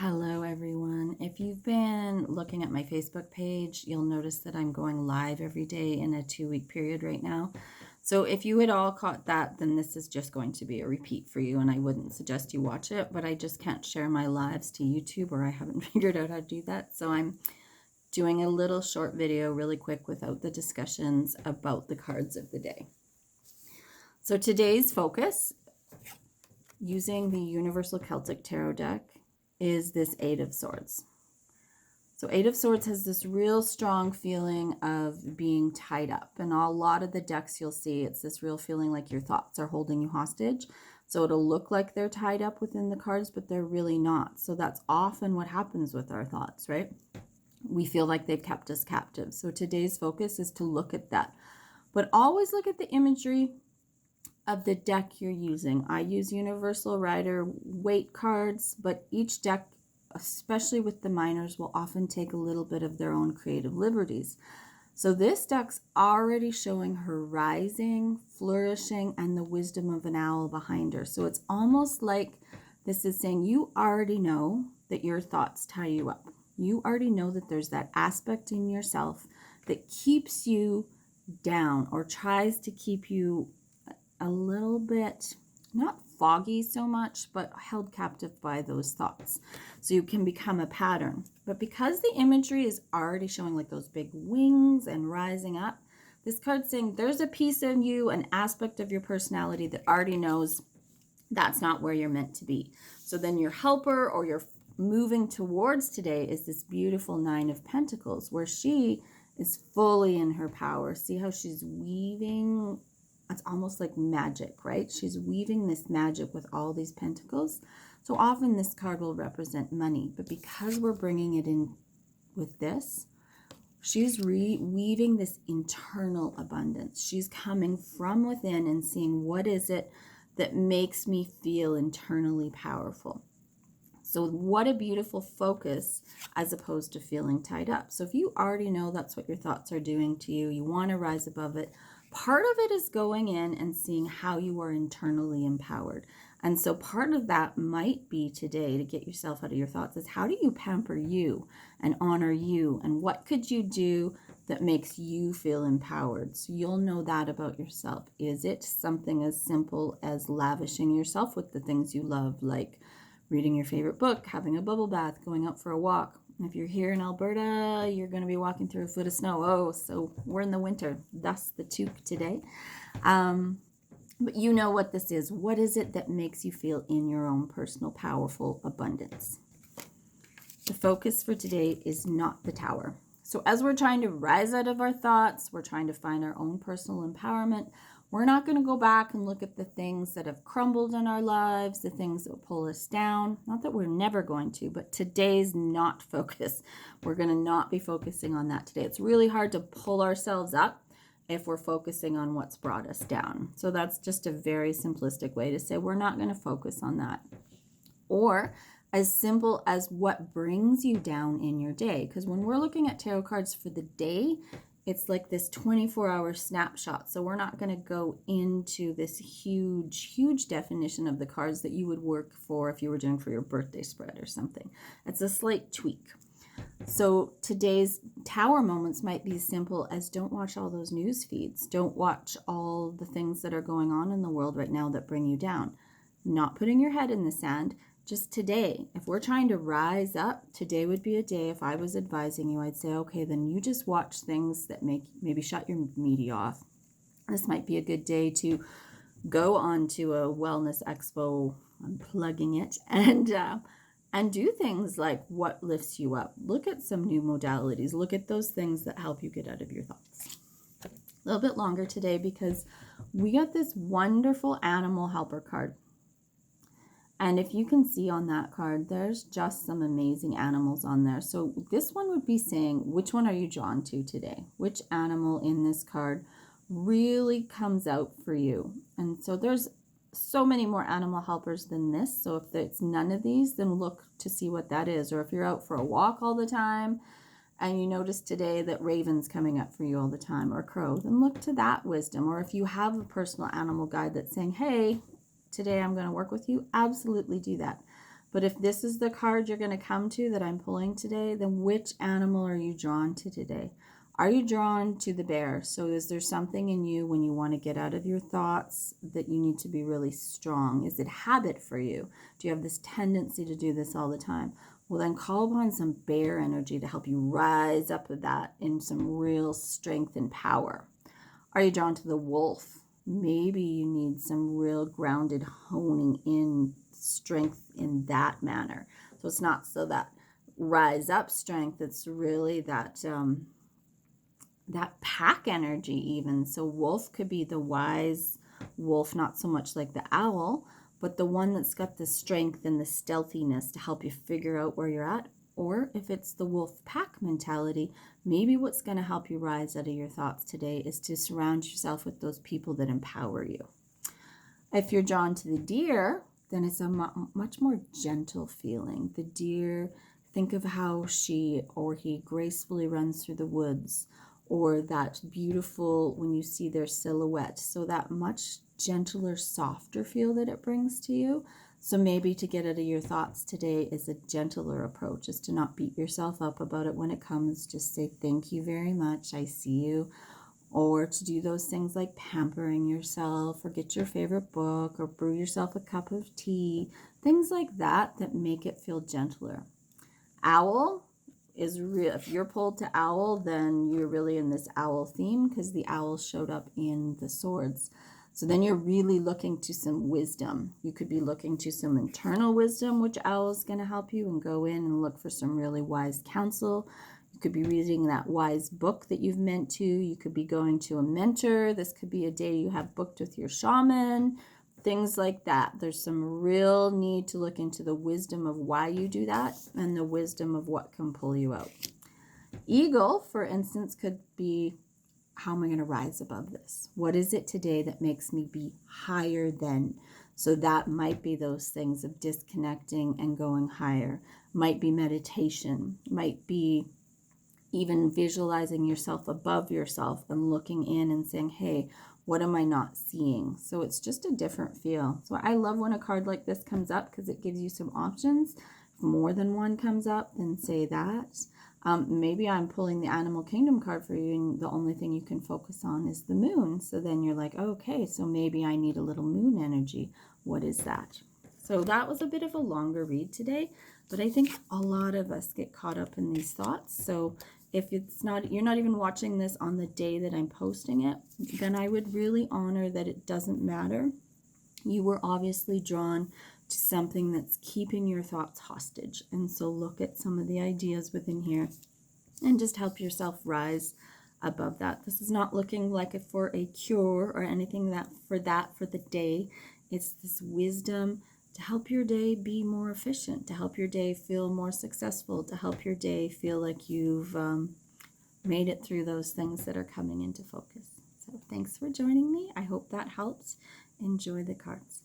Hello, everyone. If you've been looking at my Facebook page, you'll notice that I'm going live every day in a 2-week period right now. So if you had all caught that, then this is just going to be a repeat for you, and I wouldn't suggest you watch it, but I just can't share my lives to YouTube, or I haven't figured out how to do that. So I'm doing a little short video really quick without the discussions about the cards of the day. So today's focus, using the Universal Celtic Tarot deck, is this Eight of Swords. So Eight of Swords has this real strong feeling of being tied up. And a lot of the decks you'll see, it's this real feeling like your thoughts are holding you hostage. So it'll look like they're tied up within the cards, but they're really not. So that's often what happens with our thoughts, right? We feel like they've kept us captive. So today's focus is to look at that. But always look at the imagery of the deck you're using. I use Universal Rider Waite cards, but each deck, especially with the minors, will often take a little bit of their own creative liberties. So this deck's already showing her rising, flourishing, and the wisdom of an owl behind her. So it's almost like this is saying you already know that your thoughts tie you up. You already know that there's that aspect in yourself that keeps you down or tries to keep you a little bit, not foggy so much, but held captive by those thoughts. So you can become a pattern. But because the imagery is already showing like those big wings and rising up, this card's saying there's a piece of you, an aspect of your personality that already knows that's not where you're meant to be. So then your helper or your moving towards today is this beautiful Nine of Pentacles, where she is fully in her power. See how she's weaving? It's almost like magic, right? She's weaving this magic with all these pentacles. So often this card will represent money, but because we're bringing it in with this, she's weaving this internal abundance. She's coming from within and seeing what is it that makes me feel internally powerful. So what a beautiful focus as opposed to feeling tied up. So if you already know that's what your thoughts are doing to you, you want to rise above it, part of it is going in and seeing how you are internally empowered. And so part of that might be today, to get yourself out of your thoughts, is how do you pamper you and honor you? And what could you do that makes you feel empowered? So you'll know that about yourself. Is it something as simple as lavishing yourself with the things you love, like reading your favorite book, having a bubble bath, going out for a walk? If you're here in Alberta, you're going to be walking through a foot of snow. Oh, so we're in the winter, thus the toque today. But you know what this is. What is it that makes you feel in your own personal, powerful abundance? The focus for today is not the tower. So as we're trying to rise out of our thoughts, we're trying to find our own personal empowerment. We're not going to go back and look at the things that have crumbled in our lives, the things that pull us down. Not that we're never going to, but today's not focus. We're going to not be focusing on that today. It's really hard to pull ourselves up if we're focusing on what's brought us down. So that's just a very simplistic way to say we're not going to focus on that. Or as simple as what brings you down in your day. Because when we're looking at tarot cards for the day, it's like this 24-hour snapshot. So we're not going to go into this huge definition of the cards that you would work for if you were doing for your birthday spread or something. It's a slight tweak. So today's tower moments might be as simple as don't watch all those news feeds. Don't watch all the things that are going on in the world right now that bring you down. Not putting your head in the sand. Just today, if we're trying to rise up, today would be a day, if I was advising you, I'd say, okay, then you just watch things that maybe shut your media off. This might be a good day to go on to a wellness expo, I'm plugging it, and do things like what lifts you up. Look at some new modalities. Look at those things that help you get out of your thoughts. A little bit longer today because we got this wonderful animal helper card. And if you can see on that card, there's just some amazing animals on there. So this one would be saying, which one are you drawn to today? Which animal in this card really comes out for you? And so there's so many more animal helpers than this. So if it's none of these, then look to see what that is. Or if you're out for a walk all the time and you notice today that raven's coming up for you all the time, or crow, then look to that wisdom. Or if you have a personal animal guide that's saying, hey, today I'm going to work with you, absolutely do that. But if this is the card you're going to come to that I'm pulling today, then which animal are you drawn to today? Are you drawn to the bear? So is there something in you when you want to get out of your thoughts that you need to be really strong? Is it habit for you? Do you have this tendency to do this all the time? Well, then call upon some bear energy to help you rise up of that in some real strength and power. Are you drawn to the wolf? Maybe you need some real grounded honing in strength in that manner. So it's not so that rise up strength, it's really that that pack energy even. So wolf could be the wise wolf, not so much like the owl, but the one that's got the strength and the stealthiness to help you figure out where you're at. Or if it's the wolf pack mentality, maybe what's going to help you rise out of your thoughts today is to surround yourself with those people that empower you. If you're drawn to the deer, then it's a much more gentle feeling. The deer, think of how she or he gracefully runs through the woods, or that beautiful when you see their silhouette. So that much gentler, softer feel that it brings to you. So maybe to get out of your thoughts today is a gentler approach, is to not beat yourself up about it when it comes. Just say, thank you very much, I see you. Or to do those things like pampering yourself, or get your favorite book, or brew yourself a cup of tea, things like that that make it feel gentler. Owl is real. If you're pulled to owl, then you're really in this owl theme because the owl showed up in the swords. So then you're really looking to some wisdom. You could be looking to some internal wisdom, which owl is going to help you, and go in and look for some really wise counsel. You could be reading that wise book that you've meant to. You could be going to a mentor. This could be a day you have booked with your shaman. Things like that. There's some real need to look into the wisdom of why you do that and the wisdom of what can pull you out. Eagle, for instance, could be, how am I going to rise above this? What is it today that makes me be higher than? So that might be those things of disconnecting and going higher. Might be meditation. Might be even visualizing yourself above yourself and looking in and saying, hey, what am I not seeing? So it's just a different feel. So I love when a card like this comes up because it gives you some options. If more than one comes up, then say that. Maybe I'm pulling the Animal Kingdom card for you and the only thing you can focus on is the moon. So then you're like, okay, so maybe I need a little moon energy. What is that? So that was a bit of a longer read today, but I think a lot of us get caught up in these thoughts. So if it's not, you're not even watching this on the day that I'm posting it, then I would really honor that it doesn't matter. You were obviously drawn to something that's keeping your thoughts hostage. And so look at some of the ideas within here and just help yourself rise above that. This is not looking like it for a cure or anything that for the day. It's this wisdom to help your day be more efficient, to help your day feel more successful, to help your day feel like you've made it through those things that are coming into focus. So thanks for joining me. I hope that helped. Enjoy the cards.